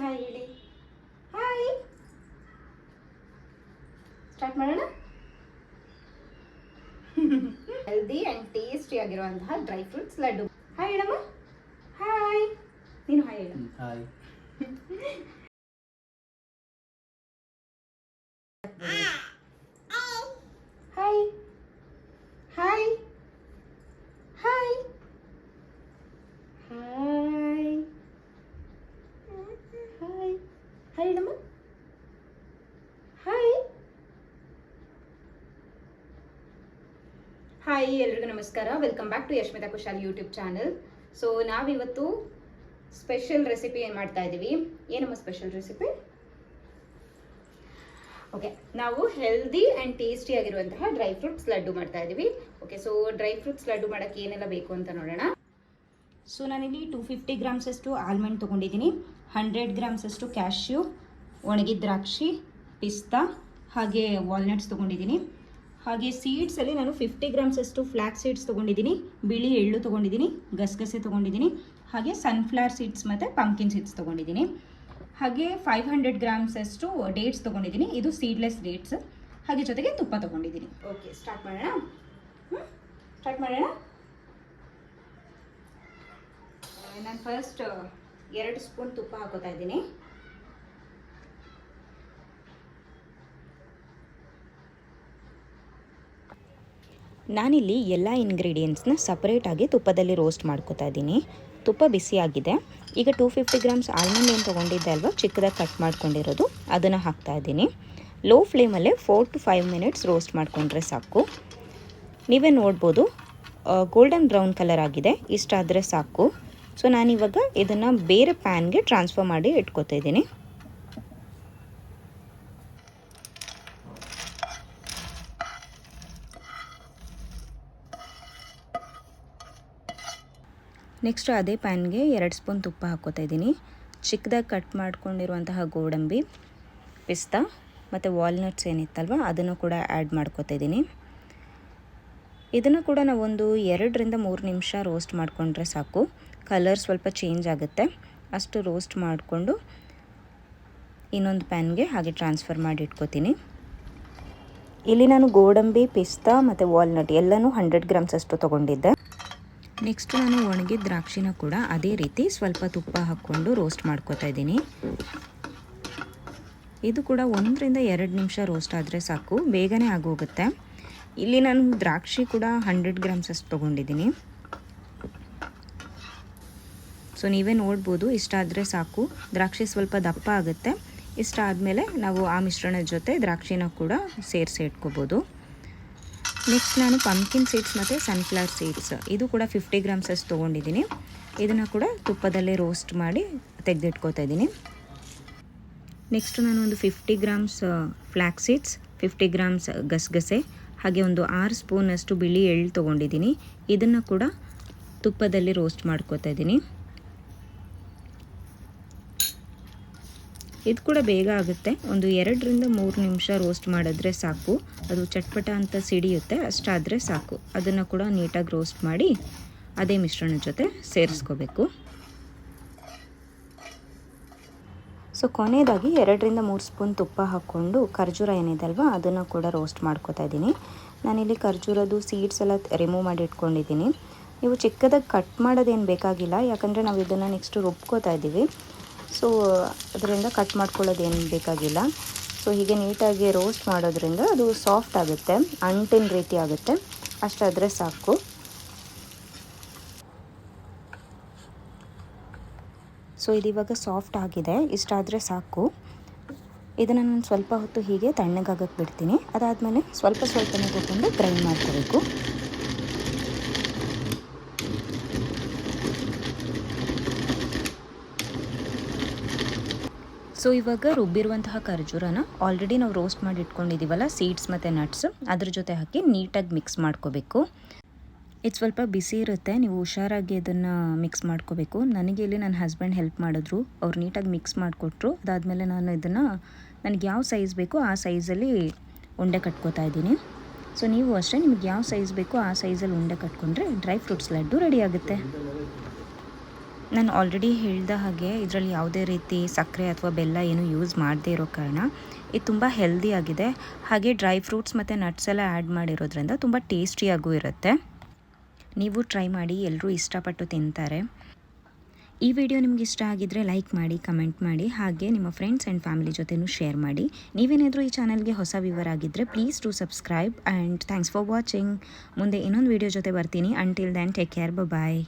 Hi ಹೇಳಿ. Hi. Start ಮಾಡೋಣ. Healthy and tasty ಆಗಿರುವಂತಹ ಡ್ರೈ ಫ್ರೂಟ್ಸ್ ಲಡ್ಡು. ಹಾಯ್ ಹೇಳಮ್ಮ. ಹಾಯ್. ನೀನು ಹಾಯ್ ಹೇಳು. Hi. Hi hi hi hi hi hi ಹೇಳಮ್ಮ. ಹಾಯ್ ಹಾಯ್, ಎಲ್ರಿಗೂ ನಮಸ್ಕಾರ. Welcome back to Yashmita Kushal YouTube channel. So ನಾವಿವತ್ತು ಸ್ಪೆಷಲ್ ರೆಸಿಪಿ ಏನು ಮಾಡ್ತಾ ಇದ್ದೀವಿ. ಏನಮ್ಮ ಸ್ಪೆಷಲ್ ರೆಸಿಪಿ? ಓಕೆ, ನಾವು ಹೆಲ್ದಿ ಆ್ಯಂಡ್ ಟೇಸ್ಟಿ ಆಗಿರುವಂತಹ ಡ್ರೈ ಫ್ರೂಟ್ಸ್ ಲಡ್ಡು ಮಾಡ್ತಾ ಇದ್ದೀವಿ. Okay, so dry fruits laddu ಮಾಡೋಕ್ಕೆ ಏನೆಲ್ಲ ಬೇಕು ಅಂತ ನೋಡೋಣ. ಸೊ ನಾನಿಲ್ಲಿ 250 ಗ್ರಾಮ್ಸಷ್ಟು ಆಲ್ಮಂಡ್ ತೊಗೊಂಡಿದ್ದೀನಿ, 100 ಗ್ರಾಮ್ಸಷ್ಟು ಕ್ಯಾಶ್ಯೂ, ಒಣಗಿದ ದ್ರಾಕ್ಷಿ, ಪಿಸ್ತಾ ಹಾಗೆ ವಾಲ್ನಟ್ಸ್ ತೊಗೊಂಡಿದ್ದೀನಿ. ಹಾಗೆ ಸೀಡ್ಸಲ್ಲಿ ನಾನು 50 ಗ್ರಾಮ್ಸಷ್ಟು ಫ್ಲ್ಯಾಕ್ ಸೀಡ್ಸ್ ತೊಗೊಂಡಿದ್ದೀನಿ, ಬಿಳಿ ಎಳ್ಳು ತೊಗೊಂಡಿದ್ದೀನಿ, ಗಸಗಸೆ ತೊಗೊಂಡಿದ್ದೀನಿ, ಹಾಗೆ ಸನ್ಫ್ಲವರ್ ಸೀಡ್ಸ್ ಮತ್ತು ಪಂಪ್ಕಿನ್ ಸೀಡ್ಸ್ ತೊಗೊಂಡಿದ್ದೀನಿ. ಹಾಗೆ 500 ಗ್ರಾಮ್ಸಷ್ಟು ಡೇಟ್ಸ್ ತೊಗೊಂಡಿದ್ದೀನಿ, ಇದು ಸೀಡ್ಲೆಸ್ ಡೇಟ್ಸ್. ಹಾಗೆ ಜೊತೆಗೆ ತುಪ್ಪ ತೊಗೊಂಡಿದ್ದೀನಿ. ಓಕೆ, ಸ್ಟಾರ್ಟ್ ಮಾಡೋಣ. ಸ್ಟಾರ್ಟ್ ಮಾಡೋಣ. ನಾನು ಫಸ್ಟ್ 2 ಸ್ಪೂನ್ ತುಪ್ಪ ಹಾಕೋತಾ ಇದ್ದೀನಿ. ನಾನಿಲ್ಲಿ ಎಲ್ಲ ಇಂಗ್ರೀಡಿಯೆಂಟ್ಸ್ನ ಸಪ್ರೇಟಾಗಿ ತುಪ್ಪದಲ್ಲಿ ರೋಸ್ಟ್ ಮಾಡ್ಕೋತಾ ಇದ್ದೀನಿ. ತುಪ್ಪ ಬಿಸಿಯಾಗಿದೆ. ಈಗ 250 ಗ್ರಾಮ್ಸ್ ಆಲ್ಮಂಡ್ ಏನು ತೊಗೊಂಡಿದ್ದೆ ಅಲ್ವಾ, ಚಿಕ್ಕದಾಗಿ ಕಟ್ ಮಾಡ್ಕೊಂಡಿರೋದು, ಅದನ್ನು ಹಾಕ್ತಾ ಇದ್ದೀನಿ. ಲೋ ಫ್ಲೇಮಲ್ಲೇ 4 to 5 ಮಿನಿಟ್ಸ್ ರೋಸ್ಟ್ ಮಾಡಿಕೊಂಡ್ರೆ ಸಾಕು. ನೀವೇ ನೋಡ್ಬೋದು ಗೋಲ್ಡನ್ ಬ್ರೌನ್ ಕಲರ್ ಆಗಿದೆ, ಇಷ್ಟಾದರೆ ಸಾಕು. ಸೊ ನಾನಿವಾಗ ಇದನ್ನು ಬೇರೆ ಪ್ಯಾನ್ಗೆ ಟ್ರಾನ್ಸ್ಫರ್ ಮಾಡಿ ಇಟ್ಕೋತಾ ಇದ್ದೀನಿ. ನೆಕ್ಸ್ಟ್ ಅದೇ ಪ್ಯಾನ್ಗೆ 2 ಸ್ಪೂನ್ ತುಪ್ಪ ಹಾಕ್ಕೋತಾ ಇದ್ದೀನಿ. ಚಿಕ್ಕದಾಗಿ ಕಟ್ ಮಾಡ್ಕೊಂಡಿರುವಂತಹ ಗೋಡಂಬಿ, ಪಿಸ್ತಾ ಮತ್ತು ವಾಲ್ನಟ್ಸ್ ಏನಿತ್ತಲ್ವ ಅದನ್ನು ಕೂಡ ಆ್ಯಡ್ ಮಾಡ್ಕೋತಾ ಇದ್ದೀನಿ. ಇದನ್ನು ಕೂಡ ನಾವೊಂದು 2 ರಿಂದ 3 ನಿಮಿಷ ರೋಸ್ಟ್ ಮಾಡಿಕೊಂಡ್ರೆ ಸಾಕು. ಕಲರ್ ಸ್ವಲ್ಪ ಚೇಂಜ್ ಆಗುತ್ತೆ. ಅಷ್ಟು ರೋಸ್ಟ್ ಮಾಡಿಕೊಂಡು ಇನ್ನೊಂದು ಪ್ಯಾನ್ಗೆ ಹಾಗೆ ಟ್ರಾನ್ಸ್ಫರ್ ಮಾಡಿ ಇಟ್ಕೋತೀನಿ. ಇಲ್ಲಿ ನಾನು ಗೋಡಂಬಿ, ಪಿಸ್ತಾ ಮತ್ತು ವಾಲ್ನಟ್ ಎಲ್ಲನೂ 100 ಗ್ರಾಮ್ಸಷ್ಟು ತೊಗೊಂಡಿದ್ದೆ. ನೆಕ್ಸ್ಟ್ ನಾನು ಒಣಗಿದ ದ್ರಾಕ್ಷಿನ ಕೂಡ ಅದೇ ರೀತಿ ಸ್ವಲ್ಪ ತುಪ್ಪ ಹಾಕ್ಕೊಂಡು ರೋಸ್ಟ್ ಮಾಡ್ಕೋತಾ ಇದ್ದೀನಿ. ಇದು ಕೂಡ 1 ರಿಂದ 2 ನಿಮಿಷ ರೋಸ್ಟ್ ಆದರೆ ಸಾಕು, ಬೇಗನೆ ಆಗೋಗುತ್ತೆ. ಇಲ್ಲಿ ನಾನು ದ್ರಾಕ್ಷಿ ಕೂಡ 100 ಗ್ರಾಮ್ಸಷ್ಟು ತೊಗೊಂಡಿದ್ದೀನಿ. ಸೊ ನೀವೇ ನೋಡ್ಬೋದು, ಇಷ್ಟಾದರೆ ಸಾಕು. ದ್ರಾಕ್ಷಿ ಸ್ವಲ್ಪ ದಪ್ಪ ಆಗುತ್ತೆ. ಇಷ್ಟ ಆದಮೇಲೆ ನಾವು ಆ ಮಿಶ್ರಣದ ಜೊತೆ ದ್ರಾಕ್ಷಿನ ಕೂಡ ಸೇರಿಸಿ ಇಟ್ಕೋಬೋದು. ನೆಕ್ಸ್ಟ್ ನಾನು ಪಂಪ್ಕಿನ್ ಸೀಡ್ಸ್ ಮತ್ತು ಸನ್ಫ್ಲವರ್ ಸೀಡ್ಸ್ ಇದು ಕೂಡ 50 ಗ್ರಾಮ್ಸಷ್ಟು ತೊಗೊಂಡಿದ್ದೀನಿ. ಇದನ್ನು ಕೂಡ ತುಪ್ಪದಲ್ಲೇ ರೋಸ್ಟ್ ಮಾಡಿ ತೆಗೆದಿಟ್ಕೋತಾ ಇದ್ದೀನಿ. ನೆಕ್ಸ್ಟ್ ನಾನು ಒಂದು 50 ಗ್ರಾಮ್ಸ್ ಫ್ಲ್ಯಾಕ್ ಸೀಡ್ಸ್, 50 ಗ್ರಾಮ್ಸ್ ಗಸಗಸೆ ಹಾಗೆ ಒಂದು 6 ಸ್ಪೂನಷ್ಟು ಬಿಳಿ ಎಳ್ಳು ತೊಗೊಂಡಿದ್ದೀನಿ. ಇದನ್ನು ಕೂಡ ತುಪ್ಪದಲ್ಲಿ ರೋಸ್ಟ್ ಮಾಡ್ಕೋತಾ ಇದ್ದೀನಿ. ಇದು ಕೂಡ ಬೇಗ ಆಗುತ್ತೆ. ಒಂದು 2 ರಿಂದ 3 ನಿಮಿಷ ರೋಸ್ಟ್ ಮಾಡಿದ್ರೆ ಸಾಕು. ಅದು ಚಟ್ಪಟ ಅಂತ ಸಿಡಿಯುತ್ತೆ, ಅಷ್ಟಾದರೆ ಸಾಕು. ಅದನ್ನು ಕೂಡ ನೀಟಾಗಿ ರೋಸ್ಟ್ ಮಾಡಿ ಅದೇ ಮಿಶ್ರಣದ ಜೊತೆ ಸೇರಿಸ್ಕೋಬೇಕು. ಸೊ ಕೊನೆಯದಾಗಿ 2 ರಿಂದ 3 ಸ್ಪೂನ್ ತುಪ್ಪ ಹಾಕ್ಕೊಂಡು ಖರ್ಜೂರ ಏನಿದೆ ಅಲ್ವಾ ಅದನ್ನು ಕೂಡ ರೋಸ್ಟ್ ಮಾಡ್ಕೋತಾ ಇದ್ದೀನಿ. ನಾನಿಲ್ಲಿ ಖರ್ಜೂರದ್ದು ಸೀಡ್ಸ್ ಎಲ್ಲ ರಿಮೂವ್ ಮಾಡಿ ಇಟ್ಕೊಂಡಿದ್ದೀನಿ. ನೀವು ಚಿಕ್ಕದಾಗಿ ಕಟ್ ಮಾಡೋದೇನು ಬೇಕಾಗಿಲ್ಲ, ಯಾಕಂದರೆ ನಾವು ಇದನ್ನು ನೆಕ್ಸ್ಟ್ ರುಬ್ಕೋತಾ ಇದ್ದೀವಿ. ಸೊ ಅದರಿಂದ ಕಟ್ ಮಾಡ್ಕೊಳ್ಳೋದೇನು ಬೇಕಾಗಿಲ್ಲ. ಸೊ ಹೀಗೆ ನೀಟಾಗಿ ರೋಸ್ಟ್ ಮಾಡೋದ್ರಿಂದ ಅದು ಸಾಫ್ಟ್ ಆಗುತ್ತೆ, ಅಂಟಿನ ರೀತಿ ಆಗುತ್ತೆ, ಅಷ್ಟಾದರೆ ಸಾಕು. ಸೊ ಇದಿವಾಗ ಸಾಫ್ಟ್ ಆಗಿದೆ, ಇಷ್ಟಾದರೆ ಸಾಕು. ಇದನ್ನು ನಾನು ಸ್ವಲ್ಪ ಹೊತ್ತು ಹೀಗೆ ತಣ್ಣಗಾಗಕ್ಕೆ ಬಿಡ್ತೀನಿ. ಅದಾದಮೇಲೆ ಸ್ವಲ್ಪನೇ ತೊಗೊಂಡು ಗ್ರೈಂಡ್ ಮಾಡ್ಕೋಬೇಕು. ಸೊ ಇವಾಗ ರುಬ್ಬಿರುವಂತಹ ಖರ್ಜೂರನ ಆಲ್ರೆಡಿ ನಾವು ರೋಸ್ಟ್ ಮಾಡಿ ಇಟ್ಕೊಂಡಿದ್ದೀವಲ್ಲ, ಸೀಡ್ಸ್ ಮತ್ತು ನಟ್ಸ್, ಅದ್ರ ಜೊತೆ ಹಾಕಿ ನೀಟಾಗಿ ಮಿಕ್ಸ್ ಮಾಡ್ಕೋಬೇಕು. ಇದು ಸ್ವಲ್ಪ ಬಿಸಿ ಇರುತ್ತೆ, ನೀವು ಹುಷಾರಾಗಿ ಇದನ್ನು ಮಿಕ್ಸ್ ಮಾಡ್ಕೋಬೇಕು. ನನಗೆ ಇಲ್ಲಿ ನನ್ನ ಹಸ್ಬೆಂಡ್ ಹೆಲ್ಪ್ ಮಾಡಿದ್ರು, ಅವ್ರು ನೀಟಾಗಿ ಮಿಕ್ಸ್ ಮಾಡಿಕೊಟ್ರು. ಅದಾದಮೇಲೆ ನಾನು ಇದನ್ನು ನನಗೆ ಯಾವ ಸೈಜ್ ಬೇಕೋ ಆ ಸೈಜಲ್ಲಿ ಉಂಡೆ ಕಟ್ಕೋತಾ ಇದ್ದೀನಿ. ಸೊ ನೀವು ಅಷ್ಟೇ, ನಿಮಗೆ ಯಾವ ಸೈಜ್ ಬೇಕೋ ಆ ಸೈಜಲ್ಲಿ ಉಂಡೆ ಕಟ್ಕೊಂಡ್ರೆ ಡ್ರೈ ಫ್ರೂಟ್ಸ್ ಲಡ್ಡು ರೆಡಿ ಆಗುತ್ತೆ. ನಾನು ಆಲ್ರೆಡಿ ಹೇಳಿದ ಹಾಗೆ ಇದರಲ್ಲಿ ಯಾವುದೇ ರೀತಿ ಸಕ್ಕರೆ ಅಥವಾ ಬೆಲ್ಲ ಏನು ಯೂಸ್ ಮಾಡದೇ ಇರೋ ಕಾರಣ ಇದು ತುಂಬ ಹೆಲ್ದಿ ಆಗಿದೆ. ಹಾಗೆ ಡ್ರೈ ಫ್ರೂಟ್ಸ್ ಮತ್ತು ನಟ್ಸ್ ಎಲ್ಲ ಆ್ಯಡ್ ಮಾಡಿರೋದ್ರಿಂದ ತುಂಬ ಟೇಸ್ಟಿಯಾಗೂ ಇರುತ್ತೆ. ನೀವು ಟ್ರೈ ಮಾಡಿ, ಎಲ್ಲರೂ ಇಷ್ಟಪಟ್ಟು ತಿಂತಾರೆ. ಈ ವಿಡಿಯೋ ನಿಮ್ಗೆ ಇಷ್ಟ ಆಗಿದ್ದರೆ ಲೈಕ್ ಮಾಡಿ, ಕಮೆಂಟ್ ಮಾಡಿ, ಹಾಗೆ ನಿಮ್ಮ ಫ್ರೆಂಡ್ಸ್ ಆ್ಯಂಡ್ ಫ್ಯಾಮಿಲಿ ಜೊತೆನೂ ಶೇರ್ ಮಾಡಿ. ನೀವೇನಾದರೂ ಈ ಚಾನಲ್ಗೆ ಹೊಸ ವ್ಯೂವರ್ ಆಗಿದ್ದರೆ please to subscribe and thanks for watching. ಮುಂದೆ ಇನ್ನೊಂದು ವಿಡಿಯೋ ಜೊತೆ ಬರ್ತೀನಿ. ಅಂಟಿಲ್ ದೆನ್ ಟೇಕ್ ಕೇರ್, ಬಾಯ್.